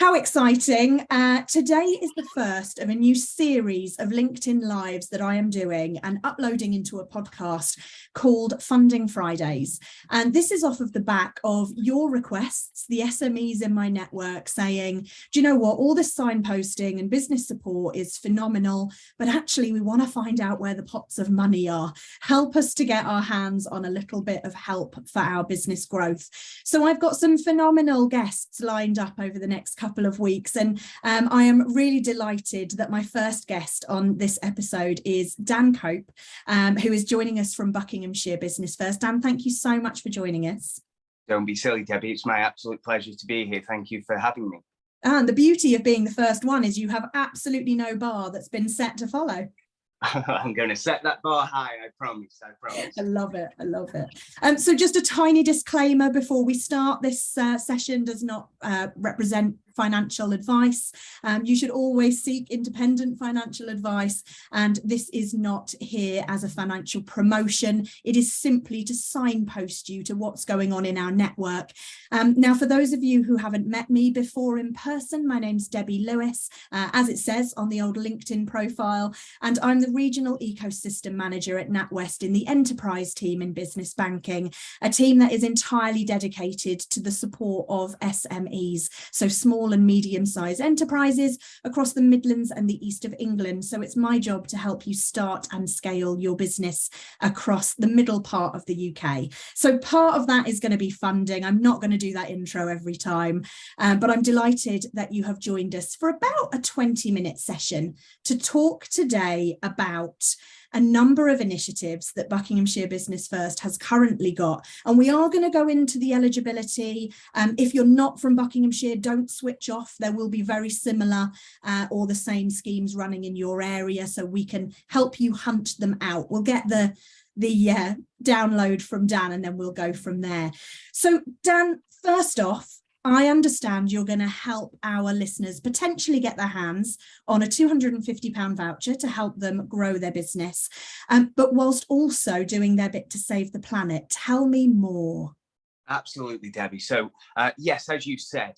How exciting. Today is the first of a new series of LinkedIn Lives that I am doing and uploading into a podcast called Funding Fridays. And this is off of the back of your requests, the SMEs in my network saying, do you know what, all this signposting and business support is phenomenal, but actually we want to find out where the pots of money are. Help us to get our hands on a little bit of help for our business growth. So I've got some phenomenal guests lined up over the next couple of weeks, and I am really delighted that my first guest on this episode is Dan Cope, who is joining us from Buckinghamshire Business First. Dan, thank you so much for joining us. Don't be silly, Debbie. It's my absolute pleasure to be here. Thank you for having me. And the beauty of being the first one is you have absolutely no bar that's been set to follow. I'm going to set that bar high, I promise. I love it. I love it. So just a tiny disclaimer before we start. This session does not represent financial advice. You should always seek independent financial advice, and this is not here as a financial promotion. It is simply to signpost you to what's going on in our network. Now, for those of you who haven't met me before in person, my name's Debbie Lewis, as it says on the old LinkedIn profile, and I'm the Regional Ecosystem Manager at NatWest in the Enterprise team in business banking, a team that is entirely dedicated to the support of SMEs, so small and medium-sized enterprises across the Midlands and the East of England. So it's my job to help you start and scale your business across the middle part of the UK. So part of that is going to be funding. I'm not going to do that intro every time, but I'm delighted that you have joined us for about a 20-minute session to talk today about a number of initiatives that Buckinghamshire Business First has currently got. And we are going to go into the eligibility. If you're not from Buckinghamshire, don't switch off. There will be very similar or the same schemes running in your area, so we can help you hunt them out. We'll get the download from Dan, and then we'll go from there. So Dan, first off, I understand you're going to help our listeners potentially get their hands on a £250 voucher to help them grow their business, but whilst also doing their bit to save the planet. Tell me more. Absolutely, Debbie. So yes, as you said,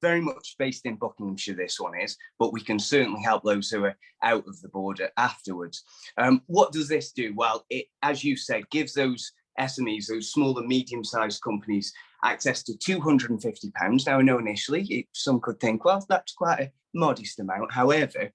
very much based in Buckinghamshire, this one is, but we can certainly help those who are out of the border afterwards. What does this do? Well, it, as you said, gives those SMEs, those small and medium-sized companies, access to £250. Now, I know initially some could think, well, that's quite a modest amount. However,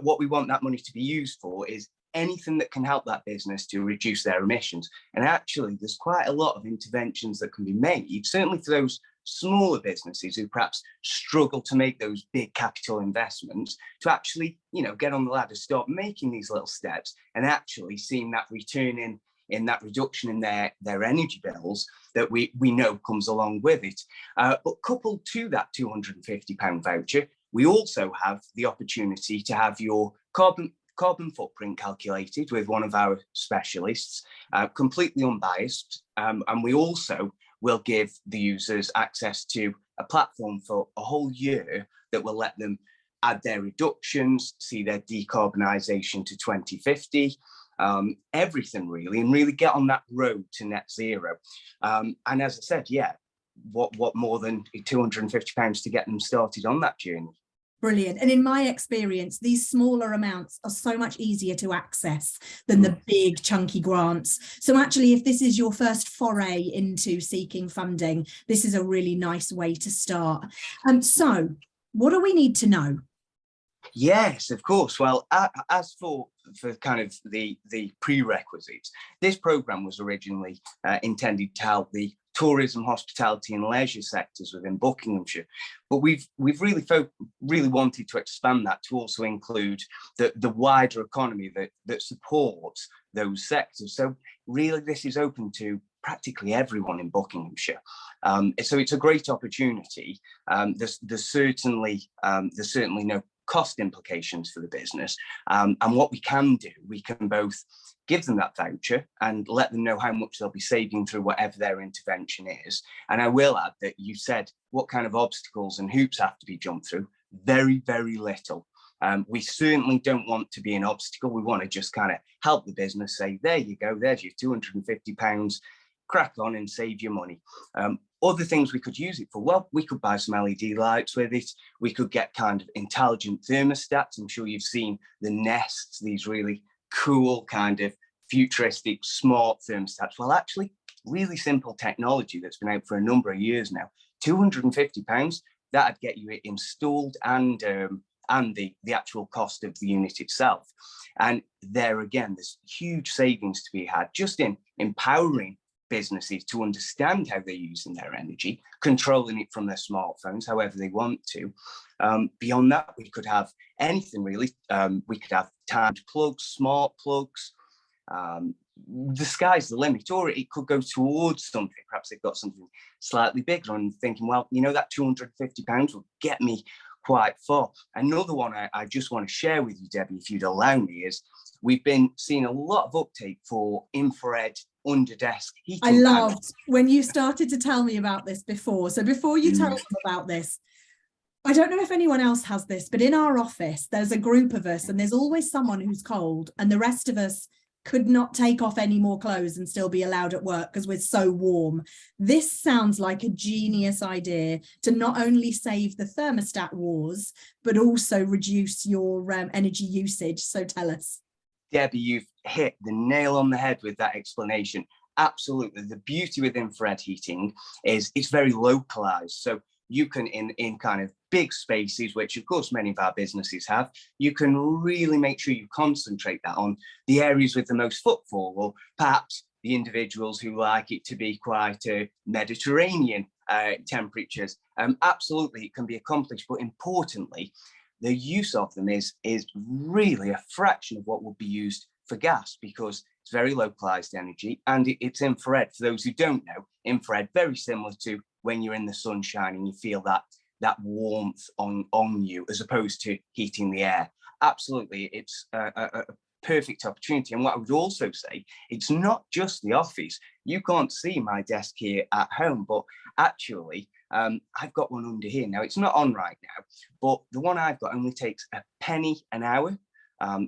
what we want that money to be used for is anything that can help that business to reduce their emissions. And actually, there's quite a lot of interventions that can be made, certainly for those smaller businesses who perhaps struggle to make those big capital investments, to actually, get on the ladder, start making these little steps and actually seeing that return in that reduction in their energy bills that we know comes along with it. But coupled to that £250 voucher, we also have the opportunity to have your carbon footprint calculated with one of our specialists, completely unbiased. And we also will give the users access to a platform for a whole year that will let them add their reductions, see their decarbonisation to 2050, everything really, and really get on that road to net zero. And as I said, what more than £250 to get them started on that journey? Brilliant. And in my experience, these smaller amounts are so much easier to access than the big chunky grants. So actually, if this is your first foray into seeking funding, this is a really nice way to start. So what do we need to know? Yes, of course. Well, as for kind of the prerequisites, this programme was originally intended to help the tourism, hospitality and leisure sectors within Buckinghamshire, but we've really wanted to expand that to also include the wider economy that supports those sectors. So really, this is open to practically everyone in Buckinghamshire. So it's a great opportunity. There's certainly no cost implications for the business, and what we can do, we can both give them that voucher and let them know how much they'll be saving through whatever their intervention is. And I will add that you said what kind of obstacles and hoops have to be jumped through. Very, very little. We certainly don't want to be an obstacle. We want to just kind of help the business, say, there you go, there's your £250, crack on and save your money. Other things we could use it for, well, we could buy some LED lights with it. We could get kind of intelligent thermostats. I'm sure you've seen the Nests, these really cool kind of futuristic smart thermostats. Well, actually, really simple technology that's been out for a number of years now. £250, that'd get you it installed and the actual cost of the unit itself. And there again, there's huge savings to be had just in empowering businesses to understand how they're using their energy, controlling it from their smartphones, however they want to. Beyond that, we could have anything really. We could have timed plugs, smart plugs. The sky's the limit, or it could go towards something. Perhaps they've got something slightly bigger and thinking, well, that £250 will get me quite far. Another one I just want to share with you, Debbie, if you'd allow me, is we've been seeing a lot of uptake for infrared under desk heating. I loved when you started to tell me about this before. So before you tell them about this, I don't know if anyone else has this, but in our office, there's a group of us and there's always someone who's cold, and the rest of us could not take off any more clothes and still be allowed at work because we're so warm. This sounds like a genius idea to not only save the thermostat wars, but also reduce your energy usage. So tell us. Debbie, you've hit the nail on the head with that explanation. Absolutely. The beauty with infrared heating is it's very localized. So you can, in kind of big spaces, which of course many of our businesses have, you can really make sure you concentrate that on the areas with the most footfall, or perhaps the individuals who like it to be quite Mediterranean temperatures. Absolutely, it can be accomplished, but importantly, the use of them is really a fraction of what would be used for gas, because it's very localized energy and it's infrared. For those who don't know, infrared, very similar to when you're in the sunshine and you feel that warmth on you, as opposed to heating the air. Absolutely, it's a perfect opportunity. And what I would also say, it's not just the office. You can't see my desk here at home, but actually, I've got one under here. Now, it's not on right now, but the one I've got only takes a penny an hour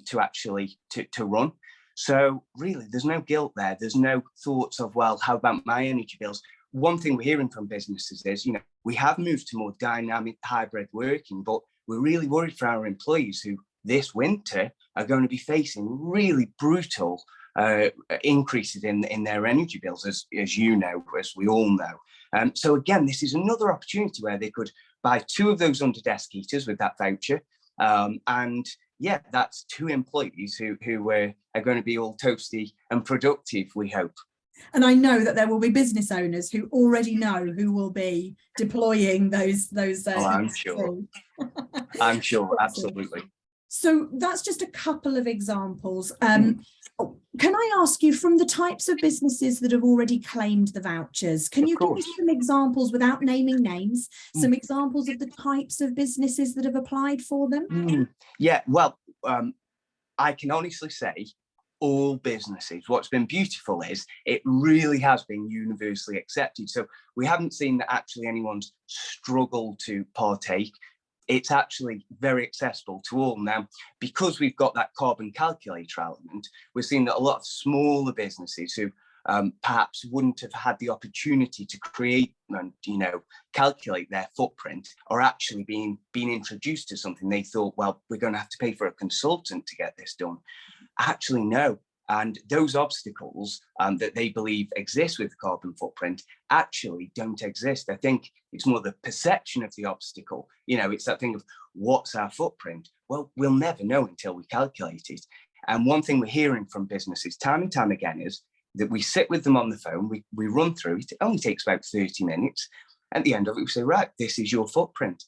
to actually to run. So really, there's no guilt there. There's no thoughts of, well, how about my energy bills? One thing we're hearing from businesses is, we have moved to more dynamic hybrid working, but we're really worried for our employees who this winter are going to be facing really brutal increases in their energy bills, as we all know. So again, this is another opportunity where they could buy 2 of those under desk heaters with that voucher. And yeah, that's 2 employees who are going to be all toasty and productive, we hope. And I know that there will be business owners who already know who will be deploying those. I'm sure. I'm sure, absolutely. So that's just a couple of examples. Can I ask you, from the types of businesses that have already claimed the vouchers, can you give me some examples, without naming names, some examples of the types of businesses that have applied for them? Yeah, well, I can honestly say all businesses. What's been beautiful is it really has been universally accepted. So we haven't seen that actually anyone's struggled to partake. It's actually very accessible to all. Now, because we've got that carbon calculator element, we're seeing that a lot of smaller businesses who perhaps wouldn't have had the opportunity to create and calculate their footprint are actually being introduced to something. They thought, well, we're going to have to pay for a consultant to get this done. Actually, no. And those obstacles that they believe exist with the carbon footprint actually don't exist. I think it's more the perception of the obstacle. It's that thing of, what's our footprint? Well, we'll never know until we calculate it. And one thing we're hearing from businesses time and time again is that we sit with them on the phone, we run through it. It only takes about 30 minutes. At the end of it, we say, right, this is your footprint.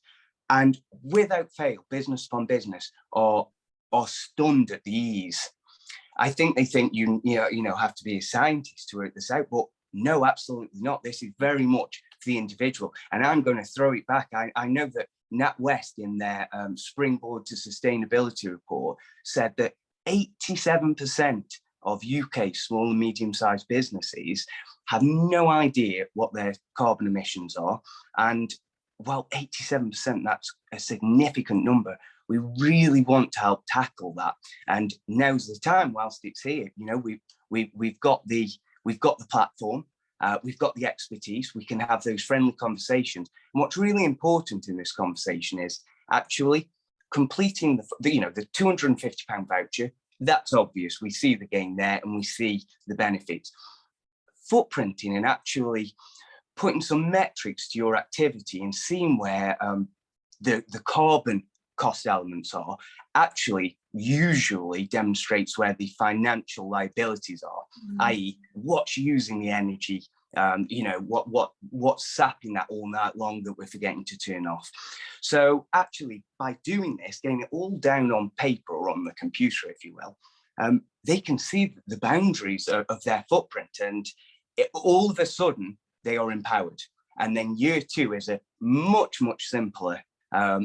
And without fail, business upon business are stunned at the ease. I think they think you have to be a scientist to work this out, but no, absolutely not. This is very much for the individual. And I'm going to throw it back. I know that NatWest, in their Springboard to Sustainability report, said that 87% of UK small and medium-sized businesses have no idea what their carbon emissions are. And well, 87%, that's a significant number. We really want to help tackle that, and now's the time. Whilst it's here, we've got the platform. We've got the expertise. We can have those friendly conversations. And what's really important in this conversation is actually completing the £250 voucher. That's obvious. We see the gain there and we see the benefits. Footprinting and actually putting some metrics to your activity and seeing where the carbon cost elements are actually usually demonstrates where the financial liabilities are, i.e. what's using the energy, what's sapping that all night long that we're forgetting to turn off. So actually by doing this, getting it all down on paper or on the computer, if you will, they can see the boundaries of their footprint, and all of a sudden they are empowered. And then year 2 is a much simpler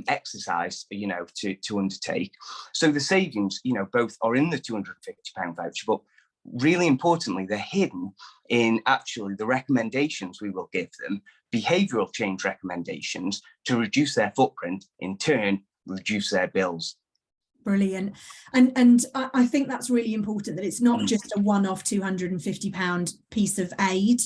exercise, to undertake. So the savings, both are in the £250 voucher, but really importantly, they're hidden in actually the recommendations we will give them, behavioural change recommendations to reduce their footprint, in turn, reduce their bills. Brilliant. And I think that's really important, that it's not just a one-off £250 piece of aid.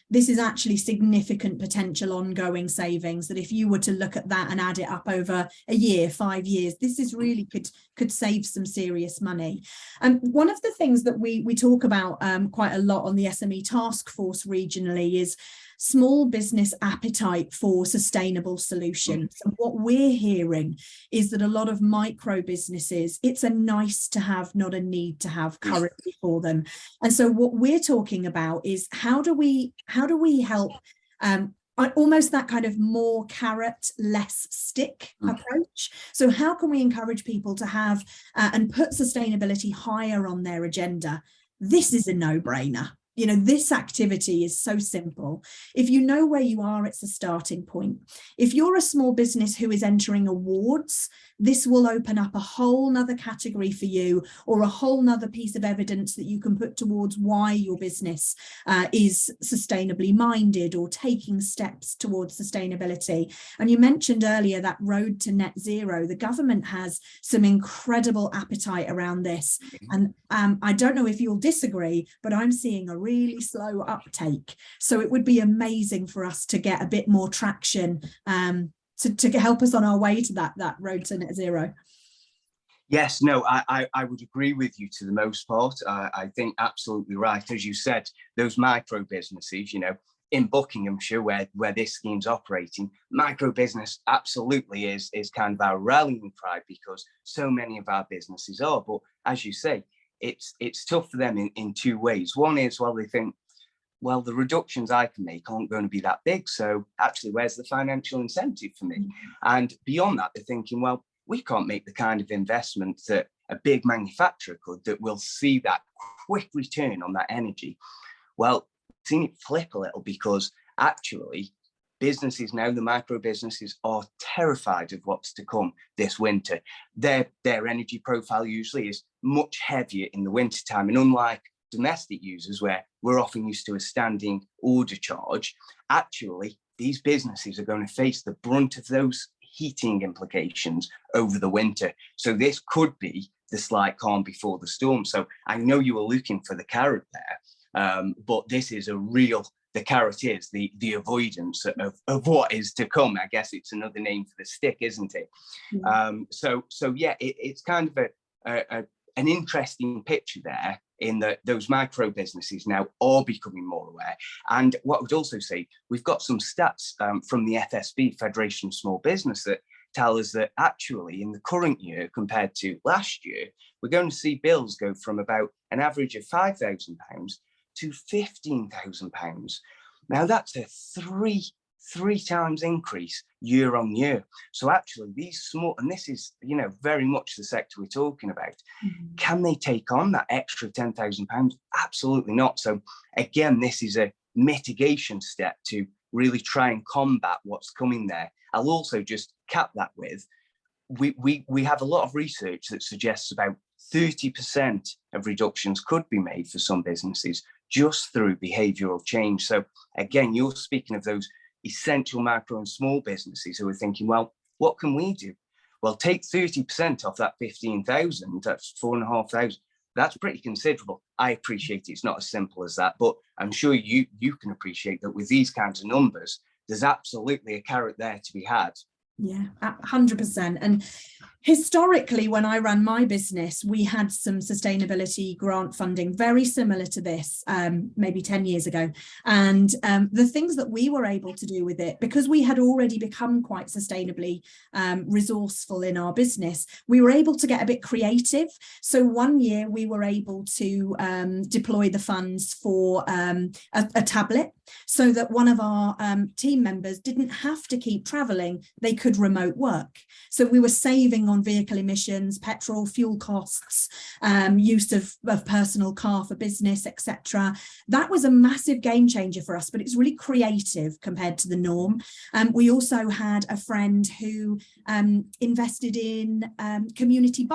This is actually significant potential ongoing savings, that if you were to look at that and add it up over a year, 5 years, this is really could save some serious money. And one of the things that we talk about quite a lot on the SME task force regionally is small business appetite for sustainable solutions. And what we're hearing is that a lot of micro businesses, it's a nice to have, not a need to have currently for them. And so what we're talking about is how do we help almost that kind of more carrot, less stick approach. So how can we encourage people to have and put sustainability higher on their agenda? This is a no-brainer. This activity is so simple. If you know where you are, it's a starting point. If you're a small business who is entering awards, this will open up a whole nother category for you, or a whole nother piece of evidence that you can put towards why your business is sustainably minded or taking steps towards sustainability. And you mentioned earlier that road to net zero. The government has some incredible appetite around this. And I don't know if you'll disagree, but I'm seeing a really slow uptake. So it would be amazing for us to get a bit more traction to help us on our way to that road to net zero. Yes, no, I would agree with you to the most part. I think absolutely right. As you said, those micro businesses, in Buckinghamshire, where this scheme's operating, micro business absolutely is kind of our rallying cry, because so many of our businesses are. But as you say, it's tough for them in 2 ways. One is, they think, well, the reductions I can make aren't going to be that big. So actually, where's the financial incentive for me? And beyond that, they're thinking, well, we can't make the kind of investment that a big manufacturer could, that will see that quick return on that energy. Well, I've seen it flip a little, because actually businesses now, the micro businesses, are terrified of what's to come this winter. Their energy profile usually is much heavier in the winter time, and unlike domestic users, where we're often used to a standing order charge, actually these businesses are going to face the brunt of those heating implications over the winter. So this could be the slight calm before the storm. So I know you were looking for the carrot there, but this is the carrot is the avoidance of what is to come. I guess it's another name for the stick, isn't it? So yeah, it's kind of an interesting picture there, in that those micro businesses now are becoming more aware. And what I would also say, we've got some stats from the FSB, Federation of Small Business, that tell us that actually in the current year compared to last year, we're going to see bills go from about an average of £5,000 to £15,000. Now that's a three times increase year on year. So actually these small, and this is, very much the sector we're talking about, can they take on that extra £10,000? Absolutely not. So again, this is a mitigation step to really try and combat what's coming there. I'll also just cap that with, we have a lot of research that suggests about 30% of reductions could be made for some businesses just through behavioural change. So again, you're speaking of those essential micro and small businesses who are thinking, well, what can we do? Well, take 30% off that 15,000, that's 4,500. that's pretty considerable. I appreciate it's not as simple as that, but I'm sure you can appreciate that with these kinds of numbers, there's absolutely a carrot there to be had. Yeah, 100%. And historically, when I ran my business, we had some sustainability grant funding very similar to this, maybe 10 years ago. And the things that we were able to do with it, because we had already become quite sustainably resourceful in our business, we were able to get a bit creative. So one year we were able to deploy the funds for a tablet, so that one of our team members didn't have to keep traveling, they could remote work. So we were saving on vehicle emissions, petrol, fuel costs, use of personal car for business, etc. That was a massive game changer for us, but it's really creative compared to the norm. We also had a friend who invested in community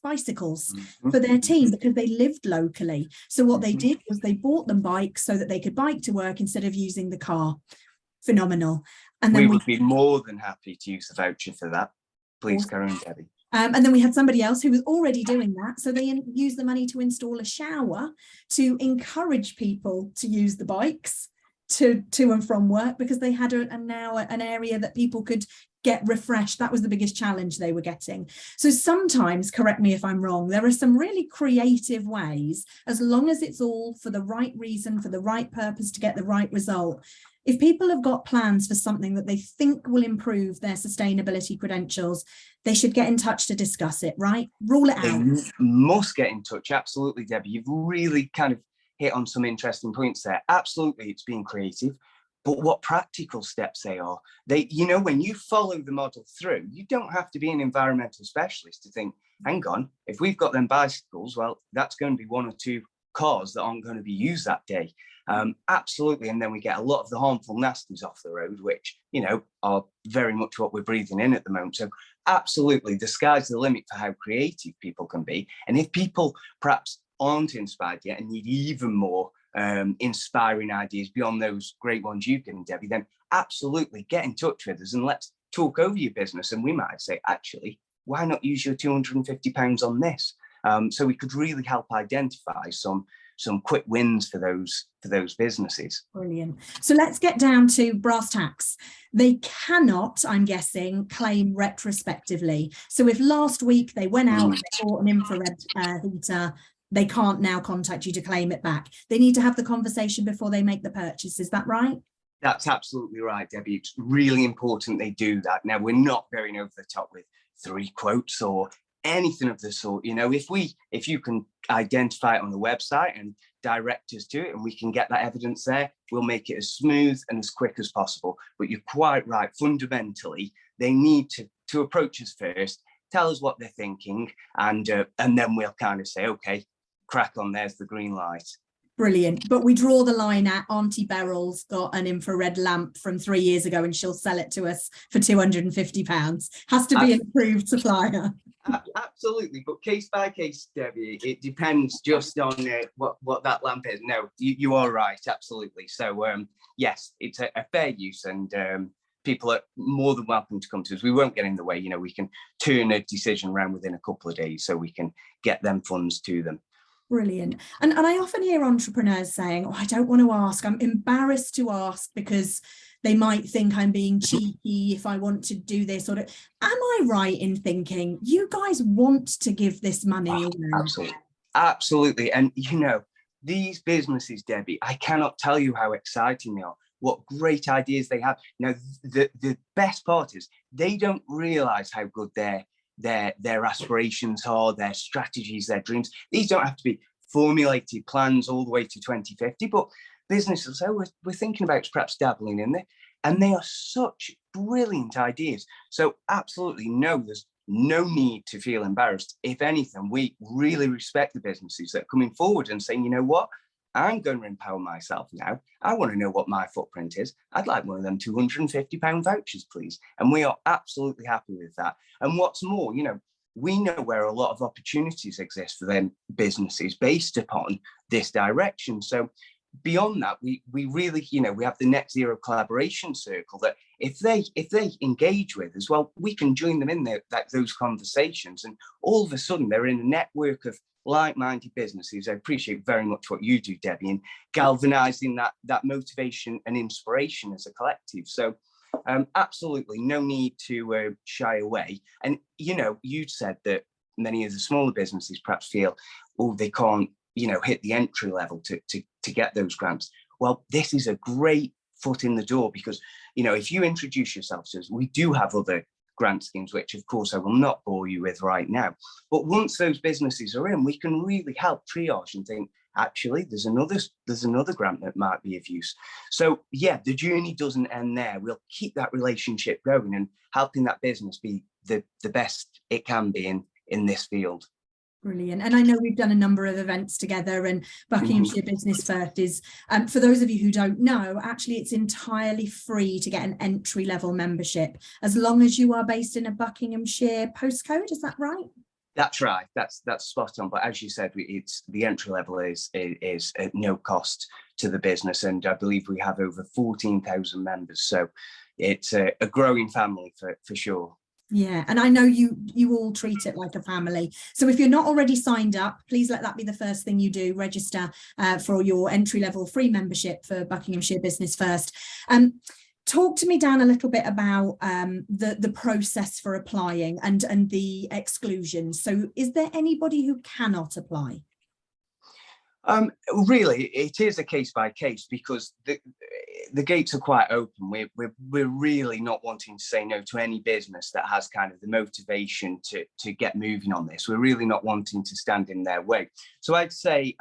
bicycles for their team because they lived locally. So what they did was they bought them bikes so that they could bike to work instead of using the car. Phenomenal. And then we would be more than happy to use the voucher for that. Please carry on, Debbie. And then we had somebody else who was already doing that. So they used the money to install a shower to encourage people to use the bikes to and from work, because they had now an area that people could get refreshed. That was the biggest challenge they were getting. So sometimes, correct me if I'm wrong, there are some really creative ways, as long as it's all for the right reason, for the right purpose, to get the right result. If people have got plans for something that they think will improve their sustainability credentials, they should get in touch to discuss it, right? Rule it out. They must get in touch. Absolutely, Debbie. You've really kind of hit on some interesting points there. Absolutely, it's being creative. But what practical steps they are. When you follow the model through, you don't have to be an environmental specialist to think, hang on, if we've got them bicycles, well, that's going to be one or two cars that aren't going to be used that day. Absolutely. And then we get a lot of the harmful nasties off the road, which, are very much what we're breathing in at the moment. So absolutely, the sky's the limit for how creative people can be. And if people perhaps aren't inspired yet and need even more inspiring ideas beyond those great ones you've given, Debbie, then absolutely get in touch with us and let's talk over your business. And we might say, actually, why not use your £250 on this? So we could really help identify some quick wins for those businesses. Brilliant. So let's get down to brass tacks. They cannot, I'm guessing, claim retrospectively. So if last week they went out and they bought an infrared heater, they can't now contact you to claim it back. They need to have the conversation before they make the purchase. Is that right? That's absolutely right, Debbie. It's really important they do that. Now, we're not going over the top with 3 quotes or anything of the sort. If you can identify it on the website and direct us to it and we can get that evidence there, we'll make it as smooth and as quick as possible. But you're quite right. Fundamentally, they need to approach us first, tell us what they're thinking, and then we'll kind of say, okay, crack on, there's the green light. Brilliant. But we draw the line at Auntie Beryl's got an infrared lamp from 3 years ago and she'll sell it to us for £250. Has to be an approved supplier. Absolutely. But case by case, Debbie, it depends just on what that lamp is. No, you are right. Absolutely. So, yes, it's a fair use, and people are more than welcome to come to us. We won't get in the way. We can turn a decision around within a couple of days so we can get them funds to them. Brilliant. And I often hear entrepreneurs saying, I don't want to ask. I'm embarrassed to ask because they might think I'm being cheeky if I want to do this. Am I right in thinking you guys want to give this money away? Absolutely. And, these businesses, Debbie, I cannot tell you how exciting they are, what great ideas they have. Now, the best part is they don't realise how good their aspirations are, their strategies, their dreams. These don't have to be formulated plans all the way to 2050, but businesses, we're thinking about perhaps dabbling in there, and they are such brilliant ideas. So absolutely no, there's no need to feel embarrassed. If anything, we really respect the businesses that are coming forward and saying, you know what, I'm going to empower myself now. I want to know what my footprint is. I'd like one of them £250 vouchers, please. And we are absolutely happy with that. And what's more, we know where a lot of opportunities exist for them businesses based upon this direction. So beyond that, we really, we have the Net Zero Collaboration Circle that if they engage with as well, we can join them in those conversations. And all of a sudden, they're in a network of like-minded businesses. I appreciate very much what you do, Debbie, in galvanizing that motivation and inspiration as a collective. So absolutely no need to shy away. And, you know, you said that many of the smaller businesses perhaps feel, oh, they can't, you know, hit the entry level to get those grants. Well, this is a great foot in the door because, you know, if you introduce yourself to us, we do have other grant schemes, which of course I will not bore you with right now. But once those businesses are in, we can really help triage and think, actually, there's another grant that might be of use. So yeah, the journey doesn't end there. We'll keep that relationship going and helping that business be the best it can be in this field. Brilliant. And I know we've done a number of events together, and Buckinghamshire Business First is, for those of you who don't know, actually it's entirely free to get an entry level membership as long as you are based in a Buckinghamshire postcode. Is that right? That's right. That's spot on. But as you said, it's the entry level is at no cost to the business, and I believe we have over 14,000 members. So it's a growing family for sure. Yeah, and I know you all treat it like a family. So if you're not already signed up, please let that be the first thing you do. Register for your entry-level free membership for Buckinghamshire Business First. Talk to me, Dan, a little bit about the process for applying and the exclusions. So is there anybody who cannot apply? Really, it is a case by case because the gates are quite open. We're really not wanting to say no to any business that has kind of the motivation to get moving on this. We're really not wanting to stand in their way. So I'd say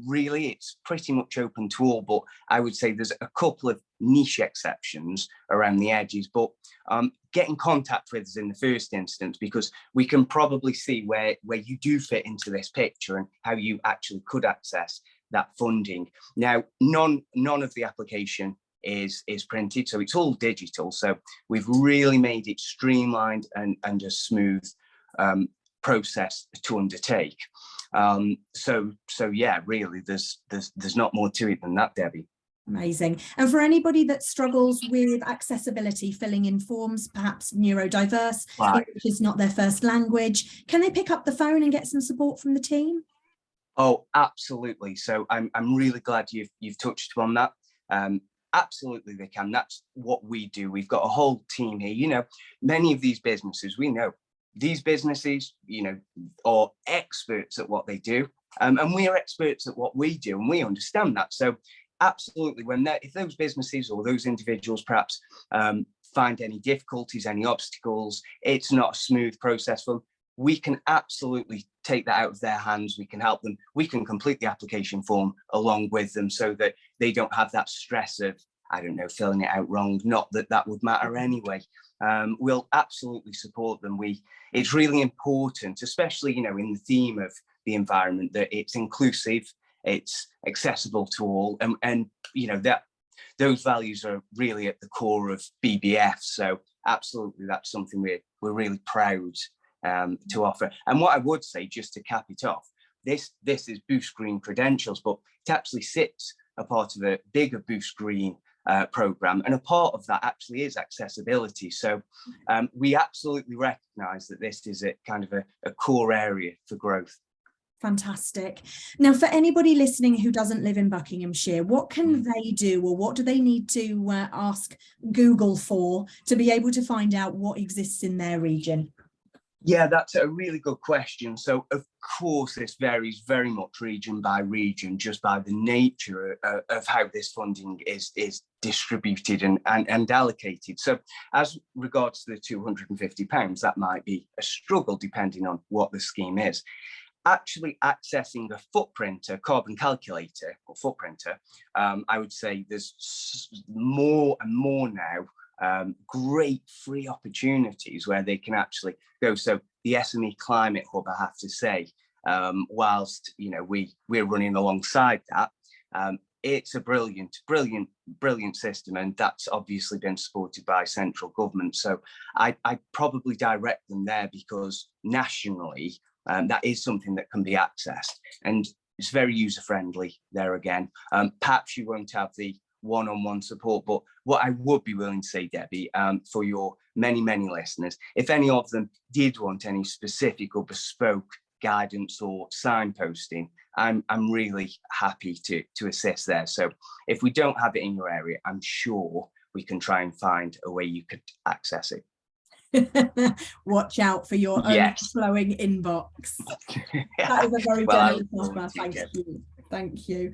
really it's pretty much open to all, but I would say there's a couple of niche exceptions around the edges, but get in contact with us in the first instance because we can probably see where you do fit into this picture and how you actually could access that funding. Now, none of the application is printed, so it's all digital. So we've really made it streamlined and a smooth process to undertake. So yeah, really, there's not more to it than that, Debbie. Amazing. And for anybody that struggles with accessibility, filling in forms, perhaps neurodiverse, Right. English is not their first language, can they pick up the phone and get some support from the team? Oh, absolutely. So I'm really glad you've touched upon that. Absolutely, they can. That's what we do. We've got a whole team here. You know, many of these businesses, we know these businesses, you know, are experts at what they do, and we are experts at what we do, and we understand that. So absolutely, if those businesses or those individuals perhaps find any difficulties, any obstacles, it's not a smooth process for them, we can absolutely take that out of their hands. We can help them. We can complete the application form along with them so that they don't have that stress of, I don't know, filling it out wrong. Not that that would matter anyway. We'll absolutely support them. It's really important, especially, you know, in the theme of the environment, that it's inclusive, it's accessible to all, and you know, that those values are really at the core of BBF. So absolutely, that's something we're really proud to offer. And what I would say, just to cap it off, this is Boost Green credentials, but it actually sits a part of a bigger Boost Green program, and a part of that actually is accessibility. So we absolutely recognise that this is a kind of a core area for growth. Fantastic. Now, for anybody listening who doesn't live in Buckinghamshire, what can they do, or what do they need to ask Google for to be able to find out what exists in their region? Yeah, that's a really good question. So, of course, this varies very much region by region, just by the nature of how this funding is distributed and allocated. So, as regards to the £250, that might be a struggle depending on what the scheme is. Actually accessing a footprinter, carbon calculator or footprinter, I would say there's more and more now great free opportunities where they can actually go. So the SME Climate Hub, I have to say, whilst, you know, we're running alongside that, it's a brilliant system, and that's obviously been supported by central government. So I probably direct them there because nationally that is something that can be accessed, and it's very user friendly there again. Perhaps you won't have the one-on-one support, but what I would be willing to say, Debbie, for your many listeners, if any of them did want any specific or bespoke guidance or signposting, I'm really happy to assist there. So if we don't have it in your area, I'm sure we can try and find a way you could access it. Watch out for your overflowing inbox. That is a very generous offer. Thank you. Thank you.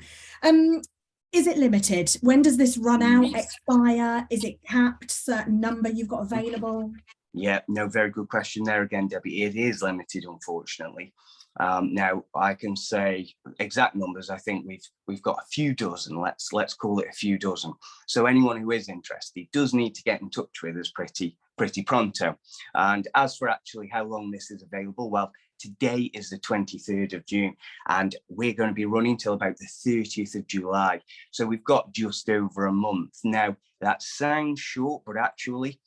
Is it limited? When does this run out, expire? Is it capped, certain number you've got available? Yeah, no, very good question there again, Debbie. It is limited, unfortunately. Now I can say exact numbers. I think we've got a few dozen. Let's call it a few dozen. So anyone who is interested does need to get in touch with us pretty pronto. And as for actually how long this is available, well, today is the 23rd of June, and we're going to be running till about the 30th of July. So we've got just over a month. Now, that sounds short, but actually,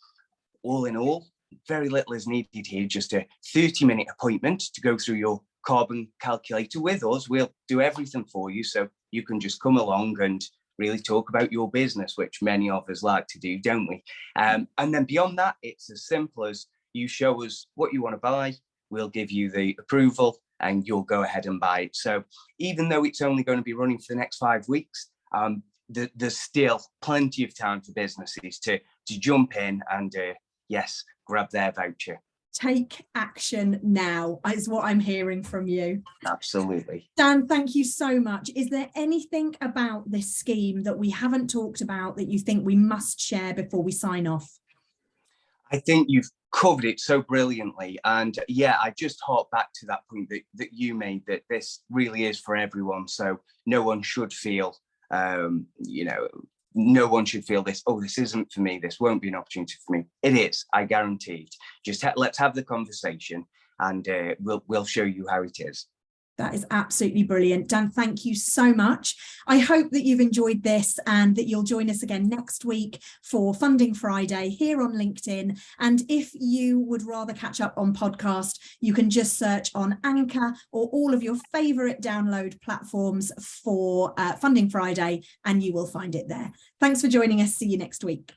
all in all, very little is needed here. Just a 30-minute appointment to go through your carbon calculator with us. We'll do everything for you, so you can just come along and really talk about your business, which many of us like to do, don't we? And then beyond that, it's as simple as you show us what you want to buy, we'll give you the approval, and you'll go ahead and buy it. So even though it's only going to be running for the next 5 weeks, there's still plenty of time for businesses to jump in and yes, grab their voucher. Take action now is what I'm hearing from you. Absolutely. Dan, thank you so much. Is there anything about this scheme that we haven't talked about that you think we must share before we sign off? I think you've covered it so brilliantly. And yeah, I just hark back to that point that you made, that this really is for everyone. So no one should feel, no one should feel this, oh, this isn't for me, this won't be an opportunity for me. It is, I guarantee it. Just let's have the conversation, and we'll show you how it is. That is absolutely brilliant. Dan, thank you so much. I hope that you've enjoyed this and that you'll join us again next week for Funding Friday here on LinkedIn. And if you would rather catch up on podcast, you can just search on Anchor or all of your favourite download platforms for Funding Friday, and you will find it there. Thanks for joining us. See you next week.